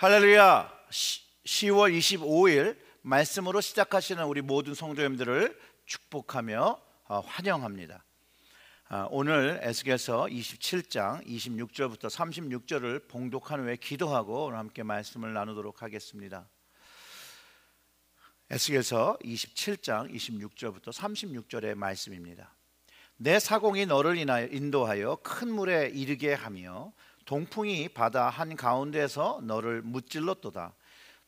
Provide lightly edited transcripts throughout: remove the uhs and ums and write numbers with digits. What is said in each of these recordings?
할렐루야. 10월 25일 말씀으로 시작하시는 우리 모든 성도님들을 축복하며 환영합니다. 오늘 에스겔서 27장 26절부터 36절을 봉독한 후에 기도하고 오늘 함께 말씀을 나누도록 하겠습니다. 에스겔서 27장 26절부터 36절의 말씀입니다. 내 사공이 너를 인도하여 큰 물에 이르게 하며 동풍이 바다 한가운데에서 너를 무찔렀도다.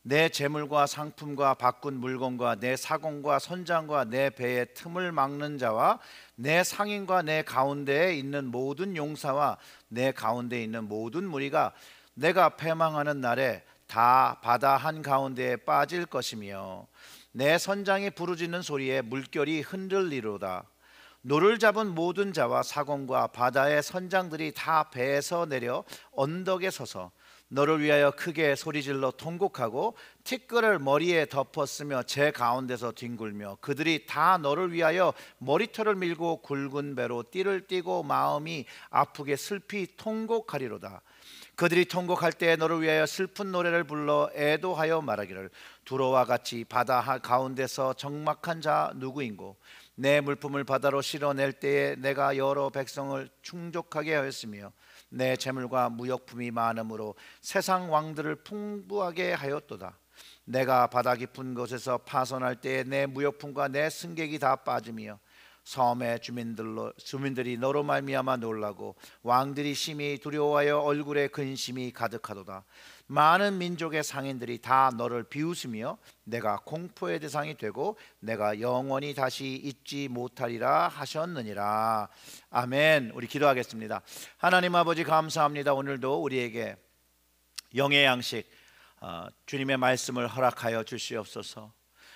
내 재물과 상품과 바꾼 물건과 내 사공과 선장과 내 배의 틈을 막는 자와 내 상인과 내 가운데에 있는 모든 용사와 내 가운데에 있는 모든 무리가 내가 패망하는 날에 다 바다 한가운데에 빠질 것이며 내 선장이 부르짖는 소리에 물결이 흔들리로다. 노를 잡은 모든 자와 사공과 바다의 선장들이 다 배에서 내려 언덕에 서서 너를 위하여 크게 소리질러 통곡하고 티끌을 머리에 덮었으며 제 가운데서 뒹굴며 그들이 다 너를 위하여 머리털을 밀고 굵은 배로 띠를 띠고 마음이 아프게 슬피 통곡하리로다. 그들이 통곡할 때 너를 위하여 슬픈 노래를 불러 애도하여 말하기를 두로와 같이 바다 가운데서 적막한 자 누구인고 내 물품을 바다로 실어낼 때에 내가 여러 백성을 충족하게 하였으며 내 재물과 무역품이 많으므로 세상 왕들을 풍부하게 하였도다. 내가 바다 깊은 곳에서 파손할 때에 내 무역품과 내 승객이 다 빠지며 섬의 주민들이 너로 말미암아 놀라고 왕들이 심히 두려워하여 얼굴에 근심이 가득하도다. 많은 민족의 상인들이 다 너를 비웃으며 내가 공포의 대상이 되고 내가 영원히 다시 잊지 못하리라 하셨느니라. 아멘. 우리 기도하겠습니다. 하나님 아버지 감사합니다. 오늘도 우리에게 영의 양식 주님의 말씀을 허락하여 주시옵소서.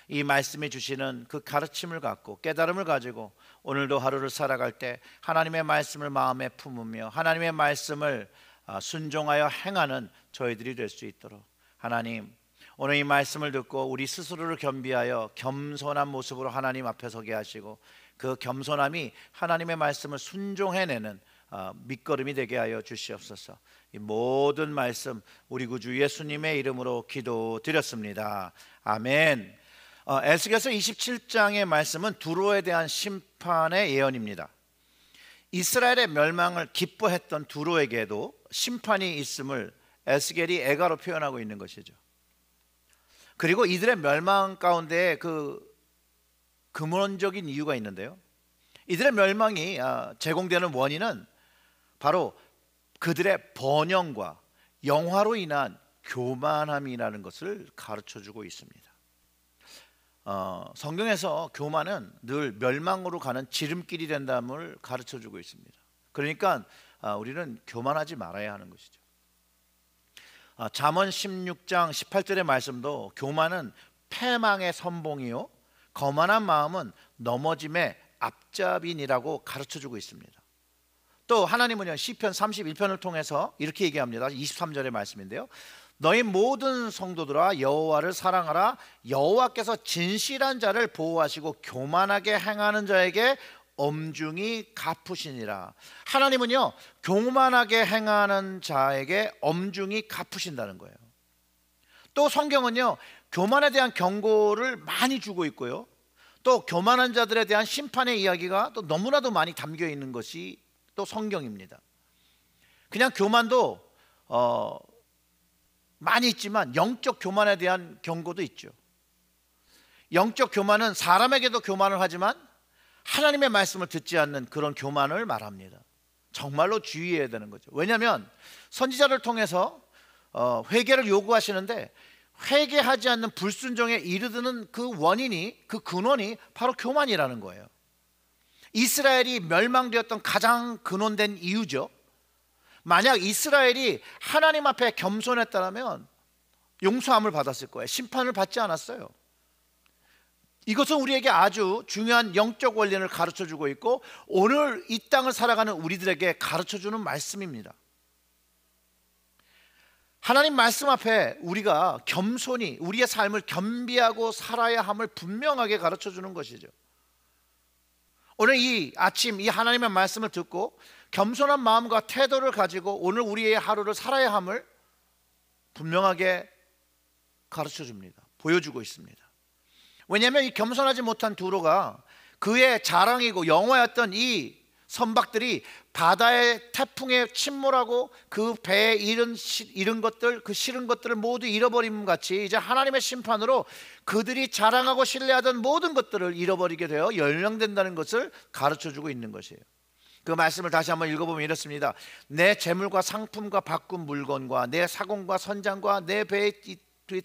이 말씀이 주시는 그 가르침을 갖고 깨달음을 가지고 오늘도 하루를 살아갈 때 하나님의 말씀을 마음에 품으며 하나님의 말씀을 순종하여 행하는 저희들이 될 수 있도록 하나님, 오늘 이 말씀을 듣고 우리 스스로를 겸비하여 겸손한 모습으로 하나님 앞에 서게 하시고 그 겸손함이 하나님의 말씀을 순종해내는 밑거름이 되게 하여 주시옵소서. 이 모든 말씀 우리 구주 예수님의 이름으로 기도드렸습니다. 아멘. 에스겔서 27장의 말씀은 두로에 대한 심판의 예언입니다. 이스라엘의 멸망을 기뻐했던 두로에게도 심판이 있음을 에스겔이 애가로 표현하고 있는 것이죠. 그리고 이들의 멸망 가운데 그 근원적인 이유가 있는데요. 이들의 멸망이 제공되는 원인은 바로 그들의 번영과 영화로 인한 교만함이라는 것을 가르쳐주고 있습니다. 성경에서 교만은 늘 멸망으로 가는 지름길이 된다음을 가르쳐주고 있습니다. 그러니까 우리는 교만하지 말아야 하는 것이죠. 잠언 16장 18절의 말씀도 교만은 패망의 선봉이요 거만한 마음은 넘어짐의 앞잡인이라고 가르쳐주고 있습니다. 또 하나님은요 시편 31편을 통해서 이렇게 얘기합니다. 23절의 말씀인데요. 너희 모든 성도들아 여호와를 사랑하라. 여호와께서 진실한 자를 보호하시고 교만하게 행하는 자에게 엄중히 갚으시니라. 하나님은요 교만하게 행하는 자에게 엄중히 갚으신다는 거예요. 또 성경은요 교만에 대한 경고를 많이 주고 있고요, 또 교만한 자들에 대한 심판의 이야기가 또 너무나도 많이 담겨 있는 것이 또 성경입니다. 그냥 교만도 많이 있지만 영적 교만에 대한 경고도 있죠. 영적 교만은 사람에게도 교만을 하지만 하나님의 말씀을 듣지 않는 그런 교만을 말합니다. 정말로 주의해야 되는 거죠. 왜냐하면 선지자를 통해서 회개를 요구하시는데 회개하지 않는 불순종에 이르드는 그 원인이, 그 근원이 바로 교만이라는 거예요. 이스라엘이 멸망되었던 가장 근원된 이유죠. 만약 이스라엘이 하나님 앞에 겸손했다면 용서함을 받았을 거예요. 심판을 받지 않았어요. 이것은 우리에게 아주 중요한 영적 원리를 가르쳐주고 있고 오늘 이 땅을 살아가는 우리들에게 가르쳐주는 말씀입니다. 하나님 말씀 앞에 우리가 겸손히 우리의 삶을 겸비하고 살아야 함을 분명하게 가르쳐주는 것이죠. 오늘 이 아침 이 하나님의 말씀을 듣고 겸손한 마음과 태도를 가지고 오늘 우리의 하루를 살아야 함을 분명하게 가르쳐 줍니다. 보여주고 있습니다. 왜냐하면 이 겸손하지 못한 두로가 그의 자랑이고 영화였던 이 선박들이 바다의 태풍에 침몰하고 그 배에 잃은 것들, 그 싫은 것들을 모두 잃어버림 같이 이제 하나님의 심판으로 그들이 자랑하고 신뢰하던 모든 것들을 잃어버리게 되어 멸망된다는 것을 가르쳐주고 있는 것이에요. 그 말씀을 다시 한번 읽어보면 이렇습니다. 내 재물과 상품과 바꾼 물건과 내 사공과 선장과 내 배의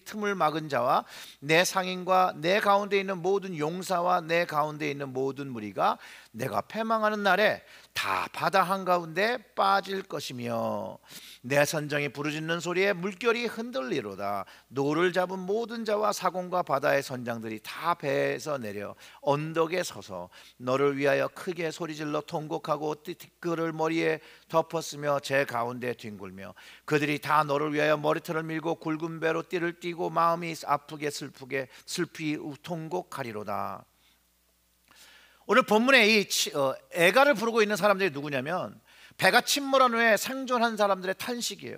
틈을 막은 자와 내 상인과 내 가운데 있는 모든 용사와 내 가운데 있는 모든 무리가 내가 패망하는 날에 다 바다 한가운데 빠질 것이며 내 선정이 부르짖는 소리에 물결이 흔들리로다. 노를 잡은 모든 자와 사공과 바다의 선장들이 다 배에서 내려 언덕에 서서 너를 위하여 크게 소리질러 통곡하고 티끌을 머리에 덮었으며 제 가운데 뒹굴며 그들이 다 너를 위하여 머리털을 밀고 굵은 배로 띠를 띠고 마음이 아프게 슬피 통곡하리로다. 오늘 본문에 이 애가를 부르고 있는 사람들이 누구냐면 배가 침몰한 후에 생존한 사람들의 탄식이에요.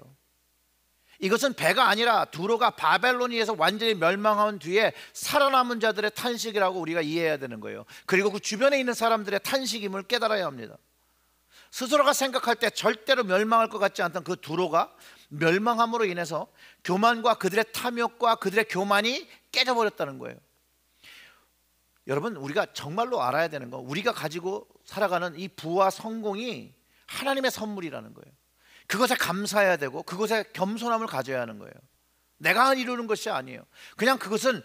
이것은 배가 아니라 두로가 바벨론에서 완전히 멸망한 뒤에 살아남은 자들의 탄식이라고 우리가 이해해야 되는 거예요. 그리고 그 주변에 있는 사람들의 탄식임을 깨달아야 합니다. 스스로가 생각할 때 절대로 멸망할 것 같지 않던 그 두로가 멸망함으로 인해서 교만과 그들의 탐욕과 그들의 교만이 깨져버렸다는 거예요. 여러분, 우리가 정말로 알아야 되는 거, 우리가 가지고 살아가는 이 부와 성공이 하나님의 선물이라는 거예요. 그것에 감사해야 되고 그것에 겸손함을 가져야 하는 거예요. 내가 이루는 것이 아니에요. 그냥 그것은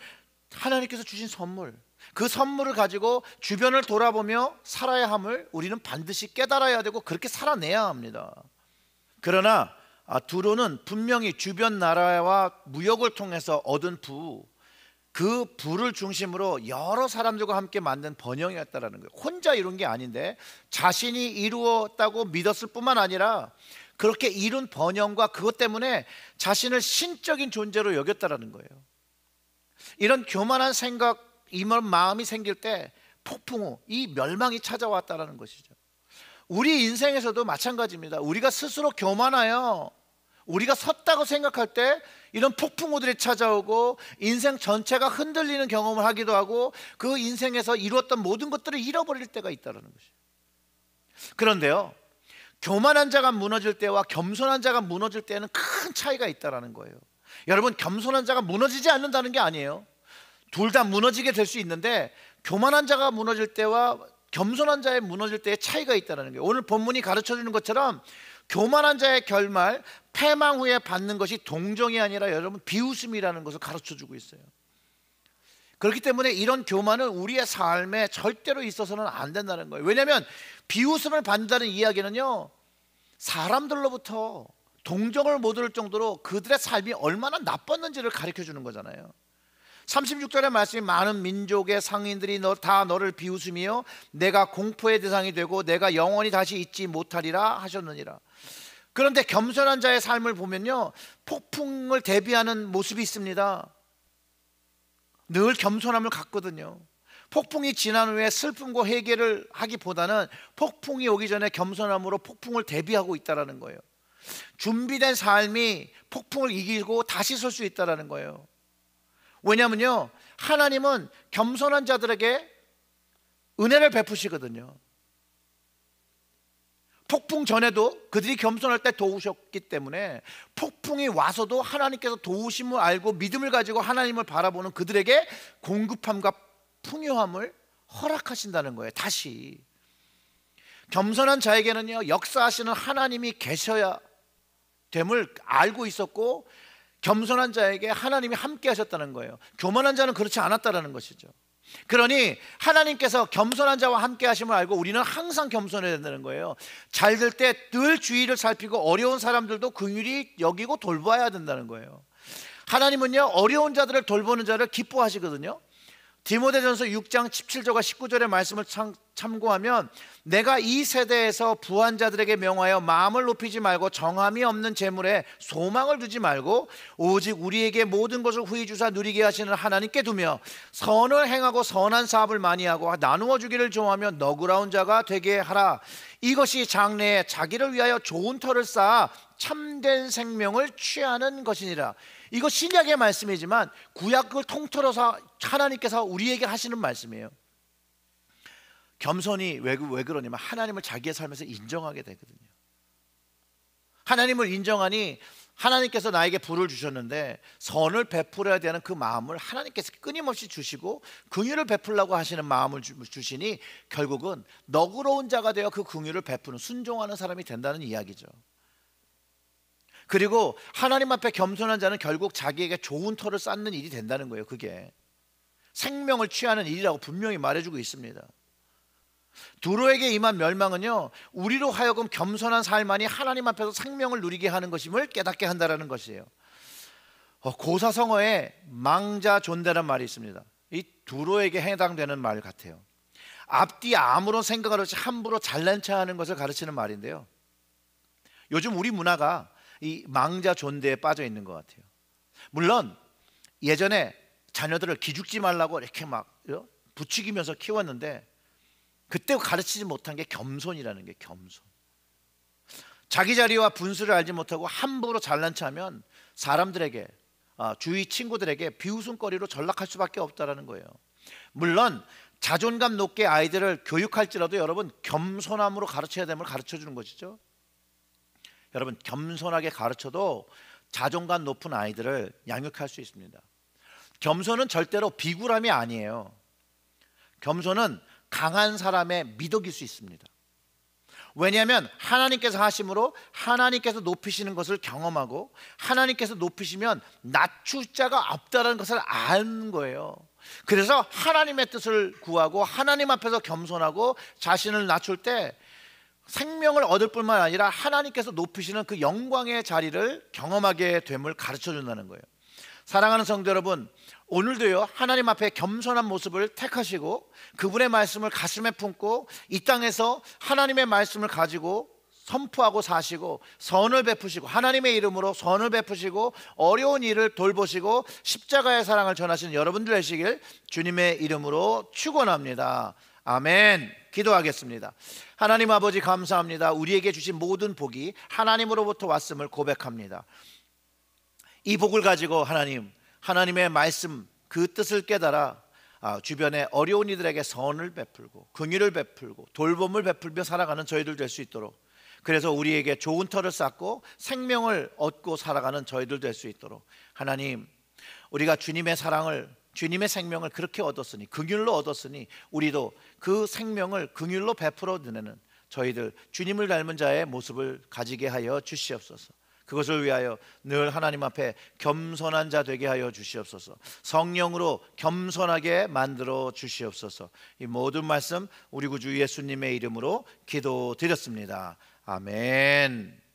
하나님께서 주신 선물, 그 선물을 가지고 주변을 돌아보며 살아야 함을 우리는 반드시 깨달아야 되고 그렇게 살아내야 합니다. 그러나 두로는 분명히 주변 나라와 무역을 통해서 얻은 그 부를 중심으로 여러 사람들과 함께 만든 번영이었다라는 거예요. 혼자 이룬 게 아닌데 자신이 이루었다고 믿었을 뿐만 아니라 그렇게 이룬 번영과 그것 때문에 자신을 신적인 존재로 여겼다라는 거예요. 이런 교만한 생각, 이런 마음이 생길 때 폭풍 후 이 멸망이 찾아왔다라는 것이죠. 우리 인생에서도 마찬가지입니다. 우리가 스스로 교만하여 우리가 섰다고 생각할 때 이런 폭풍우들이 찾아오고 인생 전체가 흔들리는 경험을 하기도 하고 그 인생에서 이루었던 모든 것들을 잃어버릴 때가 있다는 것이에요. 그런데요, 교만한 자가 무너질 때와 겸손한 자가 무너질 때는 큰 차이가 있다는 거예요. 여러분, 겸손한 자가 무너지지 않는다는 게 아니에요. 둘 다 무너지게 될 수 있는데 교만한 자가 무너질 때와 겸손한 자의 무너질 때의 차이가 있다는 거예요. 오늘 본문이 가르쳐주는 것처럼 교만한 자의 결말, 패망 후에 받는 것이 동정이 아니라 여러분 비웃음이라는 것을 가르쳐주고 있어요. 그렇기 때문에 이런 교만은 우리의 삶에 절대로 있어서는 안 된다는 거예요. 왜냐하면 비웃음을 받는다는 이야기는요, 사람들로부터 동정을 못 얻을 정도로 그들의 삶이 얼마나 나빴는지를 가르쳐주는 거잖아요. 36절의 말씀이 많은 민족의 상인들이 다 너를 비웃으며 내가 공포의 대상이 되고 내가 영원히 다시 잊지 못하리라 하셨느니라. 그런데 겸손한 자의 삶을 보면요, 폭풍을 대비하는 모습이 있습니다. 늘 겸손함을 갖거든요. 폭풍이 지난 후에 슬픔과 회개를 하기보다는 폭풍이 오기 전에 겸손함으로 폭풍을 대비하고 있다는 거예요. 준비된 삶이 폭풍을 이기고 다시 설 수 있다는 거예요. 왜냐하면요, 하나님은 겸손한 자들에게 은혜를 베푸시거든요. 폭풍 전에도 그들이 겸손할 때 도우셨기 때문에 폭풍이 와서도 하나님께서 도우심을 알고 믿음을 가지고 하나님을 바라보는 그들에게 공급함과 풍요함을 허락하신다는 거예요. 다시 겸손한 자에게는요, 역사하시는 하나님이 계셔야 됨을 알고 있었고 겸손한 자에게 하나님이 함께 하셨다는 거예요. 교만한 자는 그렇지 않았다는 것이죠. 그러니 하나님께서 겸손한 자와 함께 하심을 알고 우리는 항상 겸손해야 된다는 거예요. 잘 될 때 늘 주의를 살피고 어려운 사람들도 긍휼히 여기고 돌봐야 된다는 거예요. 하나님은요, 어려운 자들을 돌보는 자를 기뻐하시거든요. 디모데전서 6장 17절과 19절의 말씀을 참고하면 내가 이 세대에서 부한 자들에게 명하여 마음을 높이지 말고 정함이 없는 재물에 소망을 두지 말고 오직 우리에게 모든 것을 후히 주사 누리게 하시는 하나님께 두며 선을 행하고 선한 사업을 많이 하고 나누어 주기를 좋아하며 너그러운 자가 되게 하라. 이것이 장래에 자기를 위하여 좋은 터를 쌓아 참된 생명을 취하는 것이니라. 이거 신약의 말씀이지만 구약을 통틀어서 하나님께서 우리에게 하시는 말씀이에요. 겸손이 왜 그러냐면 하나님을 자기의 삶에서 인정하게 되거든요. 하나님을 인정하니 하나님께서 나에게 부를 주셨는데 선을 베풀어야 되는 그 마음을 하나님께서 끊임없이 주시고 긍휼을 베풀려고 하시는 마음을 주시니 결국은 너그러운 자가 되어 그 긍휼을 베푸는 순종하는 사람이 된다는 이야기죠. 그리고 하나님 앞에 겸손한 자는 결국 자기에게 좋은 터를 쌓는 일이 된다는 거예요. 그게 생명을 취하는 일이라고 분명히 말해주고 있습니다. 두로에게 임한 멸망은요, 우리로 하여금 겸손한 삶만이 하나님 앞에서 생명을 누리게 하는 것임을 깨닫게 한다는 것이에요. 고사성어에 망자존대란 말이 있습니다. 이 두로에게 해당되는 말 같아요. 앞뒤 아무런 생각을 없이 함부로 잘난 체하는 것을 가르치는 말인데요, 요즘 우리 문화가 이 망자 존대에 빠져 있는 것 같아요. 물론 예전에 자녀들을 기죽지 말라고 이렇게 막 부추기면서 키웠는데 그때 가르치지 못한 게 겸손이라는 게 겸손. 자기 자리와 분수를 알지 못하고 함부로 잘난 체하면 사람들에게 주위 친구들에게 비웃음거리로 전락할 수밖에 없다라는 거예요. 물론 자존감 높게 아이들을 교육할지라도 여러분 겸손함으로 가르쳐야 됨을 가르쳐주는 것이죠. 여러분 겸손하게 가르쳐도 자존감 높은 아이들을 양육할 수 있습니다. 겸손은 절대로 비굴함이 아니에요. 겸손은 강한 사람의 미덕일 수 있습니다. 왜냐하면 하나님께서 하심으로 하나님께서 높이시는 것을 경험하고 하나님께서 높이시면 낮출 자가 없다는 것을 아는 거예요. 그래서 하나님의 뜻을 구하고 하나님 앞에서 겸손하고 자신을 낮출 때 생명을 얻을 뿐만 아니라 하나님께서 높이시는 그 영광의 자리를 경험하게 됨을 가르쳐 준다는 거예요. 사랑하는 성도 여러분, 오늘도요 하나님 앞에 겸손한 모습을 택하시고 그분의 말씀을 가슴에 품고 이 땅에서 하나님의 말씀을 가지고 선포하고 사시고 선을 베푸시고 하나님의 이름으로 선을 베푸시고 어려운 일을 돌보시고 십자가의 사랑을 전하시는 여러분들 되시길 주님의 이름으로 축원합니다. 아멘. 기도하겠습니다. 하나님 아버지 감사합니다. 우리에게 주신 모든 복이 하나님으로부터 왔음을 고백합니다. 이 복을 가지고 하나님의 말씀 그 뜻을 깨달아 주변에 어려운 이들에게 선을 베풀고 긍휼을 베풀고 돌봄을 베풀며 살아가는 저희들 될 수 있도록, 그래서 우리에게 좋은 터를 쌓고 생명을 얻고 살아가는 저희들 될 수 있도록 하나님, 우리가 주님의 사랑을 주님의 생명을 그렇게 얻었으니 긍휼로 얻었으니 우리도 그 생명을 긍휼로 베풀어 드리는 저희들 주님을 닮은 자의 모습을 가지게 하여 주시옵소서. 그것을 위하여 늘 하나님 앞에 겸손한 자 되게 하여 주시옵소서. 성령으로 겸손하게 만들어 주시옵소서. 이 모든 말씀 우리 구주 예수님의 이름으로 기도드렸습니다. 아멘.